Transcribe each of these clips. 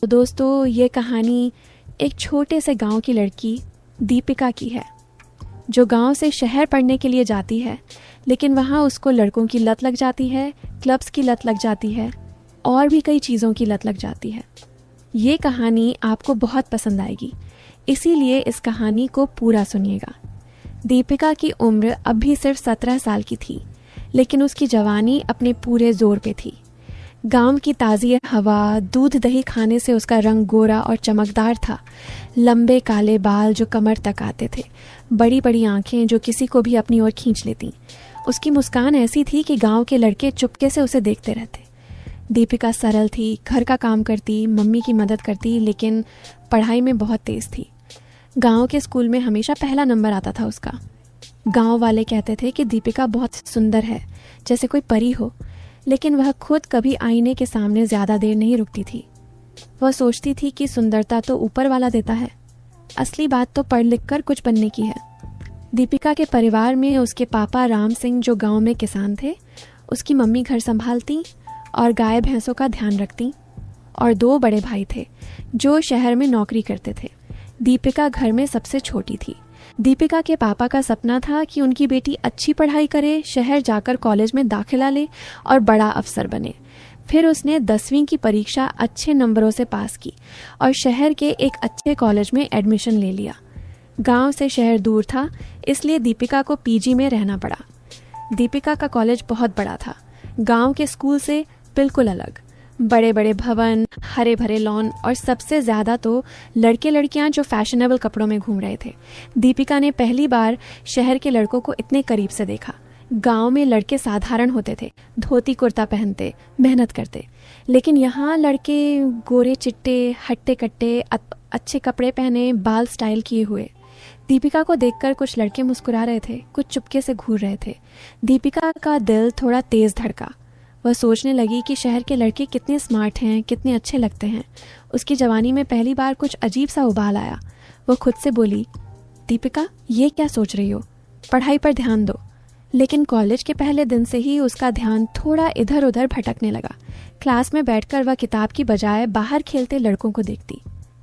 तो दोस्तों, ये कहानी एक छोटे से गांव की लड़की दीपिका की है, जो गांव से शहर पढ़ने के लिए जाती है, लेकिन वहाँ उसको लड़कों की लत लग जाती है, क्लब्स की लत लग जाती है और भी कई चीज़ों की लत लग जाती है। ये कहानी आपको बहुत पसंद आएगी, इसीलिए इस कहानी को पूरा सुनिएगा। दीपिका की उम्र अब भी सिर्फ 17 साल की थी, लेकिन उसकी जवानी अपने पूरे जोर पे थी। गांव की ताज़ी हवा, दूध दही खाने से उसका रंग गोरा और चमकदार था। लंबे काले बाल जो कमर तक आते थे, बड़ी बड़ी आंखें जो किसी को भी अपनी ओर खींच लेती। उसकी मुस्कान ऐसी थी कि गांव के लड़के चुपके से उसे देखते रहते। दीपिका सरल थी, घर का काम करती, मम्मी की मदद करती, लेकिन पढ़ाई में बहुत तेज़ थी। गांव के स्कूल में हमेशा पहला नंबर आता था उसका। गांव वाले कहते थे कि दीपिका बहुत सुंदर है, जैसे कोई परी हो, लेकिन वह खुद कभी आईने के सामने ज़्यादा देर नहीं रुकती थी। वह सोचती थी कि सुंदरता तो ऊपर वाला देता है, असली बात तो पढ़ लिख कर कुछ बनने की है। दीपिका के परिवार में उसके पापा राम सिंह, जो गांव में किसान थे, उसकी मम्मी घर संभालती और गाय भैंसों का ध्यान रखती, और 2 बड़े भाई थे जो शहर में नौकरी करते थे। दीपिका घर में सबसे छोटी थी। दीपिका के पापा का सपना था कि उनकी बेटी अच्छी पढ़ाई करे, शहर जाकर कॉलेज में दाखिला ले और बड़ा अफसर बने। फिर उसने 10वीं की परीक्षा अच्छे नंबरों से पास की और शहर के एक अच्छे कॉलेज में एडमिशन ले लिया। गांव से शहर दूर था, इसलिए दीपिका को पीजी में रहना पड़ा। दीपिका का कॉलेज बहुत बड़ा था, गांव के स्कूल से बिल्कुल अलग। बड़े बड़े भवन, हरे भरे लॉन और सबसे ज़्यादा तो लड़के लड़कियां जो फैशनेबल कपड़ों में घूम रहे थे। दीपिका ने पहली बार शहर के लड़कों को इतने करीब से देखा। गांव में लड़के साधारण होते थे, धोती कुर्ता पहनते, मेहनत करते, लेकिन यहाँ लड़के गोरे चिट्टे, हट्टे कट्टे, अच्छे कपड़े पहने, बाल स्टाइल किए हुए। दीपिका को देखकर कुछ लड़के मुस्कुरा रहे थे, कुछ चुपके से घूर रहे थे। दीपिका का दिल थोड़ा तेज धड़का। वह सोचने लगी कि शहर के लड़के कितने स्मार्ट हैं, कितने अच्छे लगते हैं। उसकी जवानी में पहली बार कुछ अजीब सा उबाल आया। वो खुद से बोली, दीपिका, ये क्या सोच रही हो? पढ़ाई पर ध्यान दो। लेकिन कॉलेज के पहले दिन से ही उसका ध्यान थोड़ा इधर उधर भटकने लगा। क्लास में बैठकर वह किताब की बजाय बाहर खेलते लड़कों को देखती।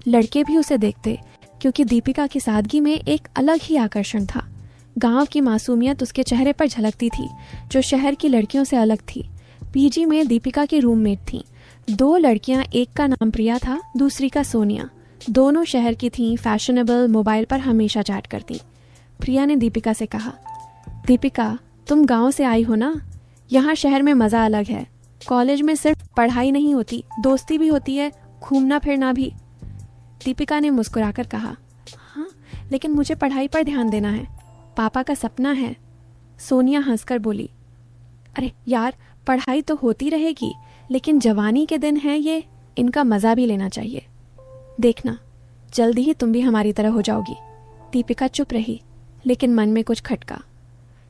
लड़के भी उसे देखते, क्योंकि दीपिका की सादगी में एक अलग ही आकर्षण था। गाँव की मासूमियत उसके चेहरे पर झलकती थी, जो शहर की लड़कियों से अलग थी। पीजी में दीपिका की रूममेट थीं 2 लड़कियां, एक का नाम प्रिया था, दूसरी का सोनिया। दोनों शहर की थीं, फैशनेबल, मोबाइल पर हमेशा चैट करती। प्रिया ने दीपिका से कहा, दीपिका, तुम गांव से आई हो ना? यहाँ शहर में मज़ा अलग है। कॉलेज में सिर्फ पढ़ाई नहीं होती, दोस्ती भी होती है, घूमना फिरना भी। दीपिका ने मुस्कुराकर कहा, हाँ, लेकिन मुझे पढ़ाई पर ध्यान देना है, पापा का सपना है। सोनिया हंसकर बोली, अरे यार, पढ़ाई तो होती रहेगी, लेकिन जवानी के दिन हैं ये, इनका मज़ा भी लेना चाहिए। देखना, जल्दी ही तुम भी हमारी तरह हो जाओगी। दीपिका चुप रही, लेकिन मन में कुछ खटका।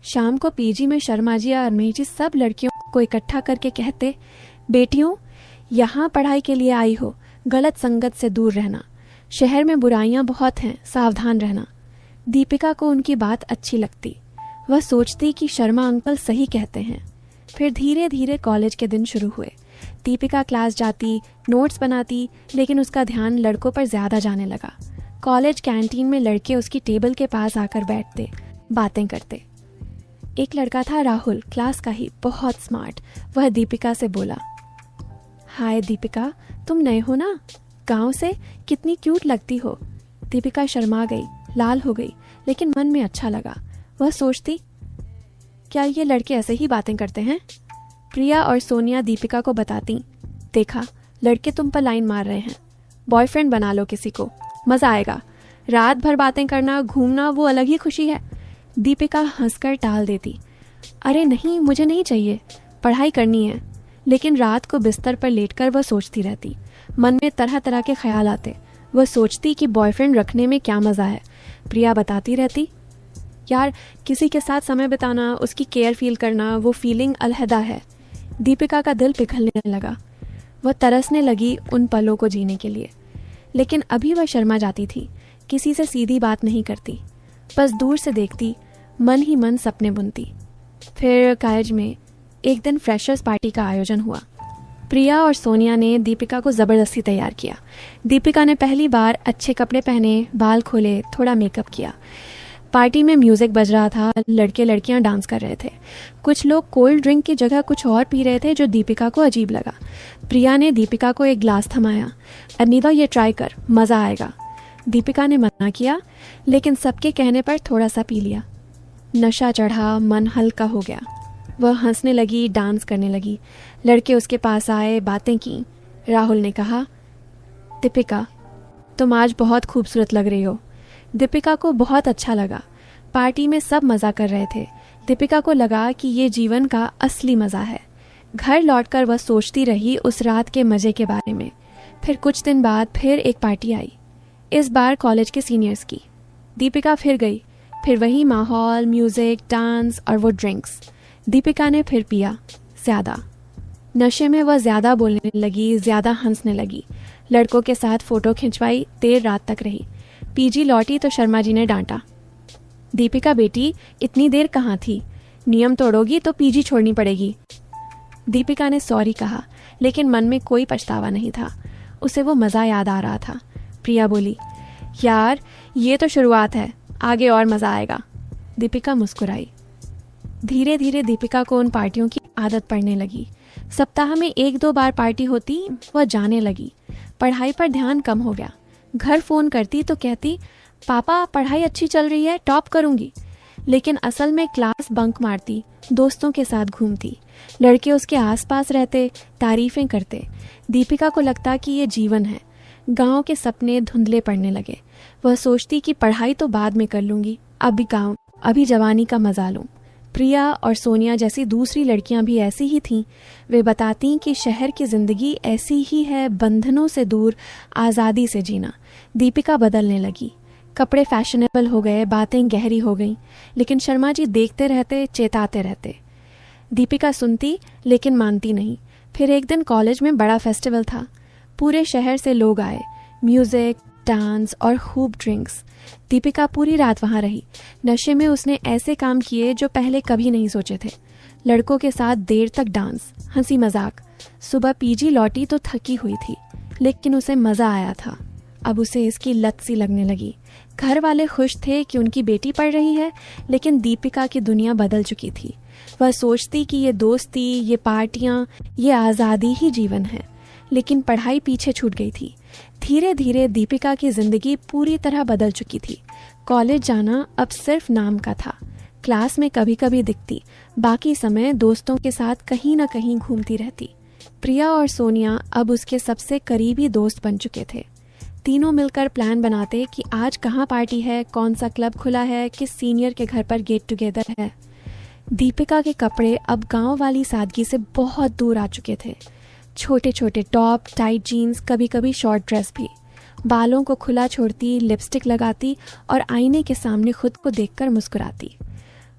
शाम को पीजी में शर्मा जी और अरमेश जी सब लड़कियों को इकट्ठा करके कहते, बेटियों, यहाँ पढ़ाई के लिए आई हो, गलत संगत से दूर रहना। शहर में बुराइयाँ बहुत हैं, सावधान रहना। दीपिका को उनकी बात अच्छी लगती। वह सोचती कि शर्मा अंकल सही कहते हैं। फिर धीरे धीरे कॉलेज के दिन शुरू हुए। दीपिका क्लास जाती, नोट्स बनाती, लेकिन उसका ध्यान लड़कों पर ज़्यादा जाने लगा। कॉलेज कैंटीन में लड़के उसकी टेबल के पास आकर बैठते, बातें करते। एक लड़का था राहुल, क्लास का ही, बहुत स्मार्ट। वह दीपिका से बोला, हाय दीपिका, तुम नए हो ना? गांव से? कितनी क्यूट लगती हो। दीपिका शर्मा गई, लाल हो गई, लेकिन मन में अच्छा लगा। वह सोचती, क्या ये लड़के ऐसे ही बातें करते हैं? प्रिया और सोनिया दीपिका को बताती, देखा, लड़के तुम पर लाइन मार रहे हैं, बॉयफ्रेंड बना लो किसी को, मज़ा आएगा। रात भर बातें करना, घूमना, वो अलग ही खुशी है। दीपिका हंसकर टाल देती, अरे नहीं, मुझे नहीं चाहिए, पढ़ाई करनी है। लेकिन रात को बिस्तर पर लेटकर वह सोचती रहती। मन में तरह तरह के ख्याल आते। वह सोचती कि बॉयफ्रेंड रखने में क्या मज़ा है। प्रिया बताती रहती, यार, किसी के साथ समय बिताना, उसकी केयर फील करना, वो फीलिंग अलहदा है। दीपिका का दिल पिघलने लगा। वह तरसने लगी उन पलों को जीने के लिए। लेकिन अभी वह शर्मा जाती थी, किसी से सीधी बात नहीं करती, बस दूर से देखती, मन ही मन सपने बुनती। फिर कॉलेज में एक दिन फ्रेशर्स पार्टी का आयोजन हुआ। प्रिया और सोनिया ने दीपिका को ज़बरदस्ती तैयार किया। दीपिका ने पहली बार अच्छे कपड़े पहने, बाल खोले, थोड़ा मेकअप किया। पार्टी में म्यूज़िक बज रहा था, लड़के लड़कियां डांस कर रहे थे। कुछ लोग कोल्ड ड्रिंक की जगह कुछ और पी रहे थे जो दीपिका को अजीब लगा। प्रिया ने दीपिका को एक ग्लास थमाया। अनीता, ये ट्राई कर, मज़ा आएगा। दीपिका ने मना किया, लेकिन सबके कहने पर थोड़ा सा पी लिया। नशा चढ़ा, मन हल्का हो गया। वह हंसने लगी, डांस करने लगी। लड़के उसके पास आए, बातें की। राहुल ने कहा, दीपिका, तुम आज बहुत खूबसूरत लग रही हो। दीपिका को बहुत अच्छा लगा। पार्टी में सब मज़ा कर रहे थे। दीपिका को लगा कि ये जीवन का असली मज़ा है। घर लौटकर वह सोचती रही उस रात के मज़े के बारे में। फिर कुछ दिन बाद फिर एक पार्टी आई, इस बार कॉलेज के सीनियर्स की। दीपिका फिर गई। फिर वही माहौल, म्यूज़िक, डांस और वो ड्रिंक्स। दीपिका ने फिर पिया, ज़्यादा। नशे में वह ज़्यादा बोलने लगी, ज़्यादा हंसने लगी। लड़कों के साथ फ़ोटो खिंचवाई, देर रात तक रही। पीजी लौटी तो शर्मा जी ने डांटा, दीपिका बेटी, इतनी देर कहाँ थी? नियम तोड़ोगी तो पीजी छोड़नी पड़ेगी। दीपिका ने सॉरी कहा, लेकिन मन में कोई पछतावा नहीं था। उसे वो मज़ा याद आ रहा था। प्रिया बोली, यार ये तो शुरुआत है, आगे और मज़ा आएगा। दीपिका मुस्कुराई। धीरे धीरे दीपिका को उन पार्टियों की आदत पड़ने लगी। सप्ताह में 1-2 बार पार्टी होती, वह जाने लगी। पढ़ाई पर ध्यान कम हो गया। घर फ़ोन करती तो कहती, पापा पढ़ाई अच्छी चल रही है, टॉप करूँगी। लेकिन असल में क्लास बंक मारती, दोस्तों के साथ घूमती। लड़के उसके आसपास रहते, तारीफ़ें करते। दीपिका को लगता कि ये जीवन है। गांव के सपने धुंधले पड़ने लगे। वह सोचती कि पढ़ाई तो बाद में कर लूँगी, अभी जवानी का मज़ा लूँ। प्रिया और सोनिया जैसी दूसरी लड़कियां भी ऐसी ही थीं। वे बताती कि शहर की ज़िंदगी ऐसी ही है, बंधनों से दूर, आज़ादी से जीना। दीपिका बदलने लगी। कपड़े फैशनेबल हो गए, बातें गहरी हो गईं। लेकिन शर्मा जी देखते रहते, चेताते रहते। दीपिका सुनती लेकिन मानती नहीं। फिर एक दिन कॉलेज में बड़ा फेस्टिवल था। पूरे शहर से लोग आए। म्यूज़िक, डांस और खूब ड्रिंक्स। दीपिका पूरी रात वहाँ रही। नशे में उसने ऐसे काम किए जो पहले कभी नहीं सोचे थे। लड़कों के साथ देर तक डांस, हंसी मजाक। सुबह पीजी लौटी तो थकी हुई थी, लेकिन उसे मज़ा आया था। अब उसे इसकी लत सी लगने लगी। घर वाले खुश थे कि उनकी बेटी पढ़ रही है, लेकिन दीपिका की दुनिया बदल चुकी थी। वह सोचती कि ये दोस्ती, ये पार्टियाँ, ये आज़ादी ही जीवन है। लेकिन पढ़ाई पीछे छूट गई थी। धीरे धीरे दीपिका की ज़िंदगी पूरी तरह बदल चुकी थी। कॉलेज जाना अब सिर्फ नाम का था। क्लास में कभी कभी दिखती, बाकी समय दोस्तों के साथ कहीं ना कहीं घूमती रहती। प्रिया और सोनिया अब उसके सबसे करीबी दोस्त बन चुके थे। तीनों मिलकर प्लान बनाते कि आज कहाँ पार्टी है, कौन सा क्लब खुला है, किस सीनियर के घर पर गेट टुगेदर है। दीपिका के कपड़े अब गांव वाली सादगी से बहुत दूर आ चुके थे। छोटे छोटे टॉप, टाइट जीन्स, कभी कभी शॉर्ट ड्रेस भी। बालों को खुला छोड़ती, लिपस्टिक लगाती और आईने के सामने खुद को देखकर मुस्कुराती।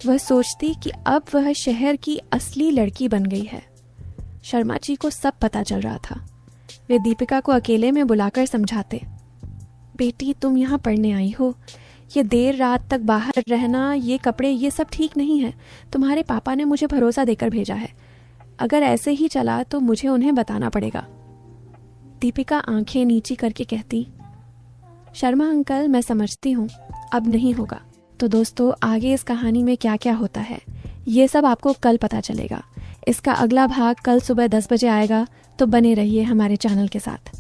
वह सोचती कि अब वह शहर की असली लड़की बन गई है। शर्मा जी को सब पता चल रहा था। वे दीपिका को अकेले में बुलाकर समझाते, बेटी तुम यहाँ पढ़ने आई हो, ये देर रात तक बाहर रहना, ये कपड़े, ये सब ठीक नहीं है। तुम्हारे पापा ने मुझे भरोसा देकर भेजा है। अगर ऐसे ही चला तो मुझे उन्हें बताना पड़ेगा। दीपिका आंखें नीची करके कहती, शर्मा अंकल मैं समझती हूँ, अब नहीं होगा। तो दोस्तों आगे इस कहानी में क्या क्या होता है ये सब आपको कल पता चलेगा। इसका अगला भाग कल सुबह 10 बजे आएगा, तो बने रहिए हमारे चैनल के साथ।